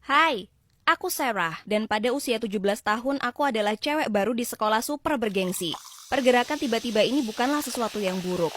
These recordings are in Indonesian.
Hai, aku Sarah, dan pada usia 17 tahun aku adalah cewek baru di sekolah super bergengsi. Pergerakan tiba-tiba ini bukanlah sesuatu yang buruk.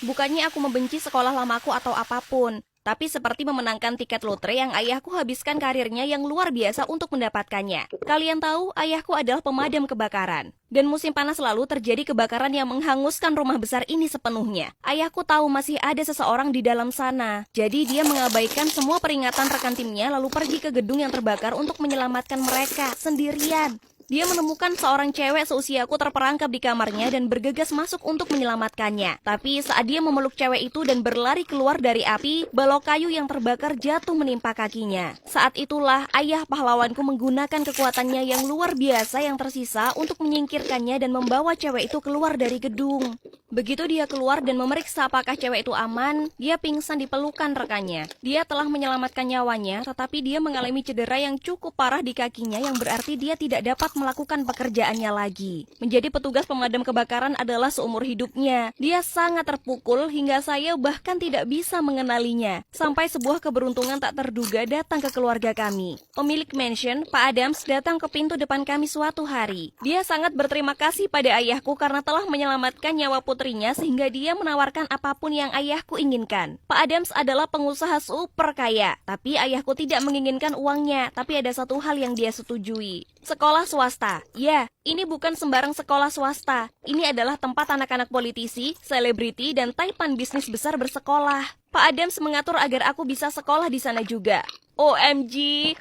Bukannya aku membenci sekolah lamaku atau apapun, tapi seperti memenangkan tiket lotre yang ayahku habiskan karirnya yang luar biasa untuk mendapatkannya. Kalian tahu, ayahku adalah pemadam kebakaran. Dan musim panas lalu terjadi kebakaran yang menghanguskan rumah besar ini sepenuhnya. Ayahku tahu masih ada seseorang di dalam sana. Jadi dia mengabaikan semua peringatan rekan timnya lalu pergi ke gedung yang terbakar untuk menyelamatkan mereka sendirian. Dia menemukan seorang cewek seusiaku terperangkap di kamarnya dan bergegas masuk untuk menyelamatkannya. Tapi saat dia memeluk cewek itu dan berlari keluar dari api, balok kayu yang terbakar jatuh menimpa kakinya. Saat itulah ayah pahlawanku menggunakan kekuatannya yang luar biasa yang tersisa untuk menyingkirkannya dan membawa cewek itu keluar dari gedung. Begitu dia keluar dan memeriksa apakah cewek itu aman, dia pingsan di pelukan rekannya. Dia telah menyelamatkan nyawanya, tetapi dia mengalami cedera yang cukup parah di kakinya yang berarti dia tidak dapat melakukan pekerjaannya lagi. Menjadi petugas pemadam kebakaran adalah seumur hidupnya. Dia sangat terpukul hingga saya bahkan tidak bisa mengenalinya. Sampai sebuah keberuntungan tak terduga datang ke keluarga kami. Pemilik mansion, Pak Adams, datang ke pintu depan kami suatu hari. Dia sangat berterima kasih pada ayahku karena telah menyelamatkan nyawa putrinya sehingga dia menawarkan apapun yang ayahku inginkan. Pak Adams adalah pengusaha super kaya, tapi ayahku tidak menginginkan uangnya, tapi ada satu hal yang dia setujui. Sekolah swasta. Ya, ini bukan sembarang sekolah swasta. Ini adalah tempat anak-anak politisi, selebriti, dan taipan bisnis besar bersekolah. Pak Adams mengatur agar aku bisa sekolah di sana juga. OMG,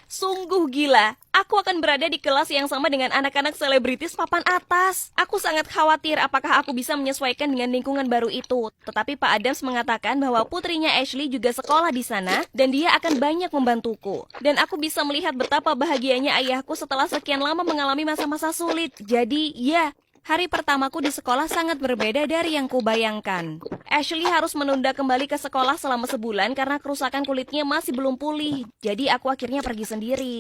sungguh gila. Aku akan berada di kelas yang sama dengan anak-anak selebritis papan atas. Aku sangat khawatir apakah aku bisa menyesuaikan dengan lingkungan baru itu. Tetapi Pak Adams mengatakan bahwa putrinya Ashley juga sekolah di sana dan dia akan banyak membantuku. Dan aku bisa melihat betapa bahagianya ayahku setelah sekian lama mengalami masa-masa sulit. Jadi, ya, hari pertamaku di sekolah sangat berbeda dari yang kubayangkan. Ashley harus menunda kembali ke sekolah selama sebulan karena kerusakan kulitnya masih belum pulih. Jadi aku akhirnya pergi sendiri.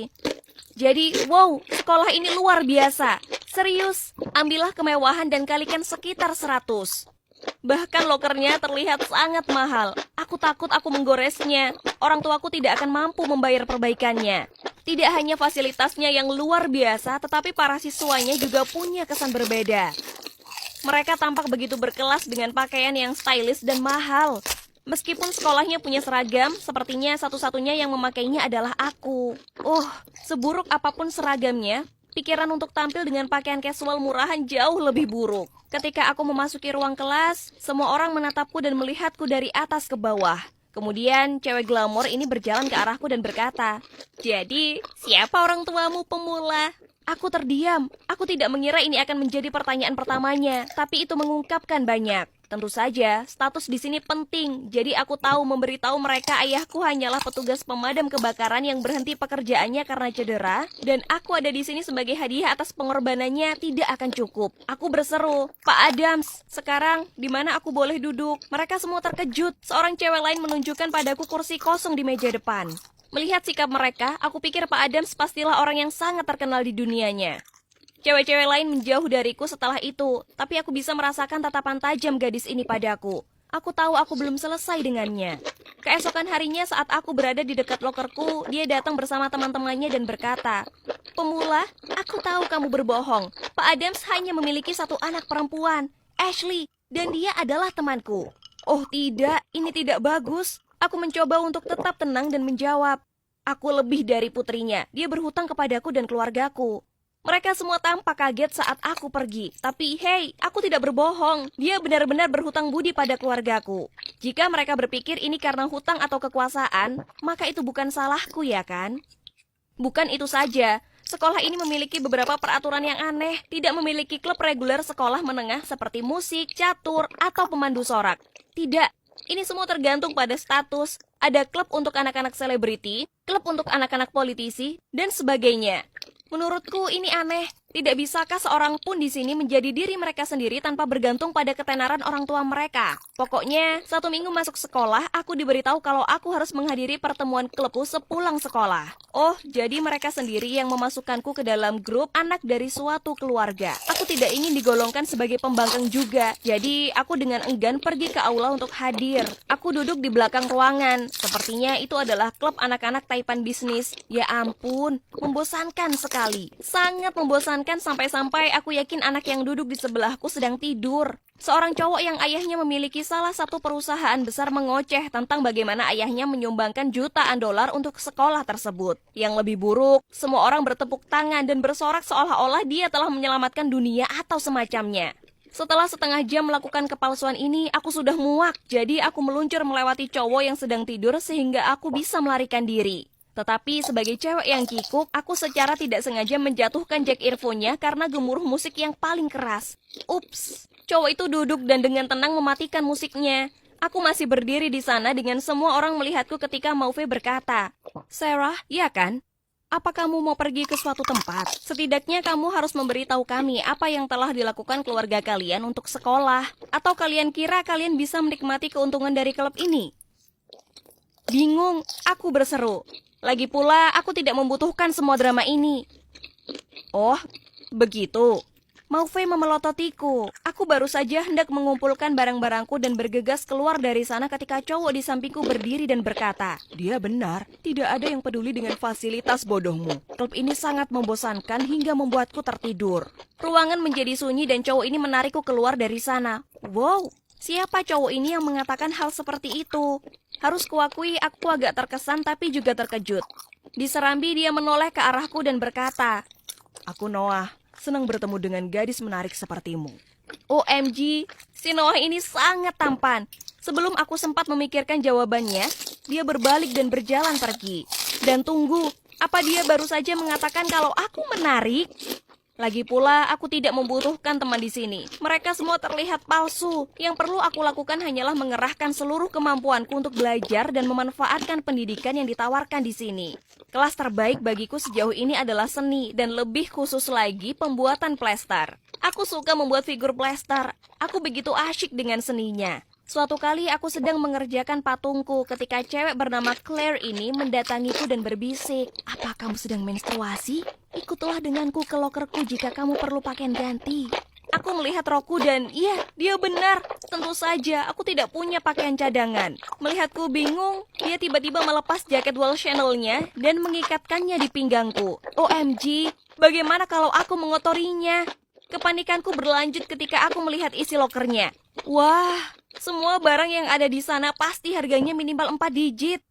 Jadi, wow, sekolah ini luar biasa. Serius, ambillah kemewahan dan kalikan sekitar 100. Bahkan lokernya terlihat sangat mahal. Aku takut aku menggoresnya. Orang tuaku tidak akan mampu membayar perbaikannya. Tidak hanya fasilitasnya yang luar biasa, tetapi para siswanya juga punya kesan berbeda. Mereka tampak begitu berkelas dengan pakaian yang stylish dan mahal. Meskipun sekolahnya punya seragam, sepertinya satu-satunya yang memakainya adalah aku. Seburuk apapun seragamnya, pikiran untuk tampil dengan pakaian casual murahan jauh lebih buruk. Ketika aku memasuki ruang kelas, semua orang menatapku dan melihatku dari atas ke bawah. Kemudian, cewek glamor ini berjalan ke arahku dan berkata, "Jadi, siapa orang tuamu pemula?" Aku terdiam. Aku tidak mengira ini akan menjadi pertanyaan pertamanya, tapi itu mengungkapkan banyak. Tentu saja, status di sini penting. Jadi aku tahu memberitahu mereka ayahku hanyalah petugas pemadam kebakaran yang berhenti pekerjaannya karena cedera, dan aku ada di sini sebagai hadiah atas pengorbanannya tidak akan cukup. Aku berseru, "Pak Adams, sekarang di mana aku boleh duduk?" Mereka semua terkejut. Seorang cewek lain menunjukkan padaku kursi kosong di meja depan. Melihat sikap mereka, aku pikir Pak Adams pastilah orang yang sangat terkenal di dunianya. Cewek-cewek lain menjauh dariku setelah itu, tapi aku bisa merasakan tatapan tajam gadis ini padaku. Aku tahu aku belum selesai dengannya. Keesokan harinya saat aku berada di dekat lokerku, dia datang bersama teman-temannya dan berkata, "Pemula, aku tahu kamu berbohong. Pak Adams hanya memiliki satu anak perempuan, Ashley, dan dia adalah temanku." Oh tidak, ini tidak bagus. Aku mencoba untuk tetap tenang dan menjawab, "Aku lebih dari putrinya. Dia berhutang kepadaku dan keluargaku." Mereka semua tampak kaget saat aku pergi. Tapi hey, aku tidak berbohong. Dia benar-benar berhutang budi pada keluargaku. Jika mereka berpikir ini karena hutang atau kekuasaan, maka itu bukan salahku ya kan? Bukan itu saja. Sekolah ini memiliki beberapa peraturan yang aneh. Tidak memiliki klub reguler sekolah menengah seperti musik, catur, atau pemandu sorak. Tidak. Ini semua tergantung pada status. Ada klub untuk anak-anak selebriti, klub untuk anak-anak politisi, dan sebagainya. Menurutku ini aneh. Tidak bisakah seorang pun di sini menjadi diri mereka sendiri tanpa bergantung pada ketenaran orang tua mereka? Pokoknya, 1 minggu masuk sekolah, aku diberitahu kalau aku harus menghadiri pertemuan klubku sepulang sekolah. Oh, jadi mereka sendiri yang memasukkanku ke dalam grup anak dari suatu keluarga. Aku tidak ingin digolongkan sebagai pembangkang juga. Jadi, aku dengan enggan pergi ke aula untuk hadir. Aku duduk di belakang ruangan. Sepertinya itu adalah klub anak-anak taipan bisnis. Ya ampun, membosankan sekali. Sangat membosankan sampai-sampai aku yakin anak yang duduk di sebelahku sedang tidur. Seorang cowok yang ayahnya memiliki salah satu perusahaan besar mengoceh tentang bagaimana ayahnya menyumbangkan jutaan dolar untuk sekolah tersebut. Yang lebih buruk, semua orang bertepuk tangan dan bersorak seolah-olah dia telah menyelamatkan dunia atau semacamnya. Setelah setengah jam melakukan kepalsuan ini, aku sudah muak. Jadi aku meluncur melewati cowok yang sedang tidur sehingga aku bisa melarikan diri. Tetapi sebagai cewek yang kikuk, aku secara tidak sengaja menjatuhkan jack earphone-nya karena gemuruh musik yang paling keras. Ups, cowok itu duduk dan dengan tenang mematikan musiknya. Aku masih berdiri di sana dengan semua orang melihatku ketika Mauve berkata, "Sarah, ya kan? Apa kamu mau pergi ke suatu tempat? Setidaknya kamu harus memberitahu kami apa yang telah dilakukan keluarga kalian untuk sekolah. Atau kalian kira kalian bisa menikmati keuntungan dari klub ini?" Bingung, aku berseru. Lagi pula, aku tidak membutuhkan semua drama ini. Oh, begitu. Mauve memelototiku. Aku baru saja hendak mengumpulkan barang-barangku dan bergegas keluar dari sana ketika cowok di sampingku berdiri dan berkata, "Dia benar, tidak ada yang peduli dengan fasilitas bodohmu. Klub ini sangat membosankan hingga membuatku tertidur." Ruangan menjadi sunyi dan cowok ini menarikku keluar dari sana. Wow, siapa cowok ini yang mengatakan hal seperti itu? Harus kuakui aku agak terkesan tapi juga terkejut. Diserambi dia menoleh ke arahku dan berkata, "Aku Noah, senang bertemu dengan gadis menarik sepertimu." OMG, si Noah ini sangat tampan. Sebelum aku sempat memikirkan jawabannya, dia berbalik dan berjalan pergi. Dan tunggu, apa dia baru saja mengatakan kalau aku menarik? Lagi pula, aku tidak membutuhkan teman di sini. Mereka semua terlihat palsu. Yang perlu aku lakukan hanyalah mengerahkan seluruh kemampuanku untuk belajar dan memanfaatkan pendidikan yang ditawarkan di sini. Kelas terbaik bagiku sejauh ini adalah seni, dan lebih khusus lagi pembuatan plester. Aku suka membuat figur plester. Aku begitu asyik dengan seninya. Suatu kali aku sedang mengerjakan patungku ketika cewek bernama Claire ini mendatangiku dan berbisik, "Apa kamu sedang menstruasi? Ikutlah denganku ke lokerku jika kamu perlu pakaian ganti." Aku melihat rokku dan iya, dia benar. Tentu saja, aku tidak punya pakaian cadangan. Melihatku bingung, dia tiba-tiba melepas jaket wall Chanel-nya dan mengikatkannya di pinggangku. OMG, bagaimana kalau aku mengotorinya? Kepanikanku berlanjut ketika aku melihat isi lokernya. Wah, semua barang yang ada di sana pasti harganya minimal 4 digit.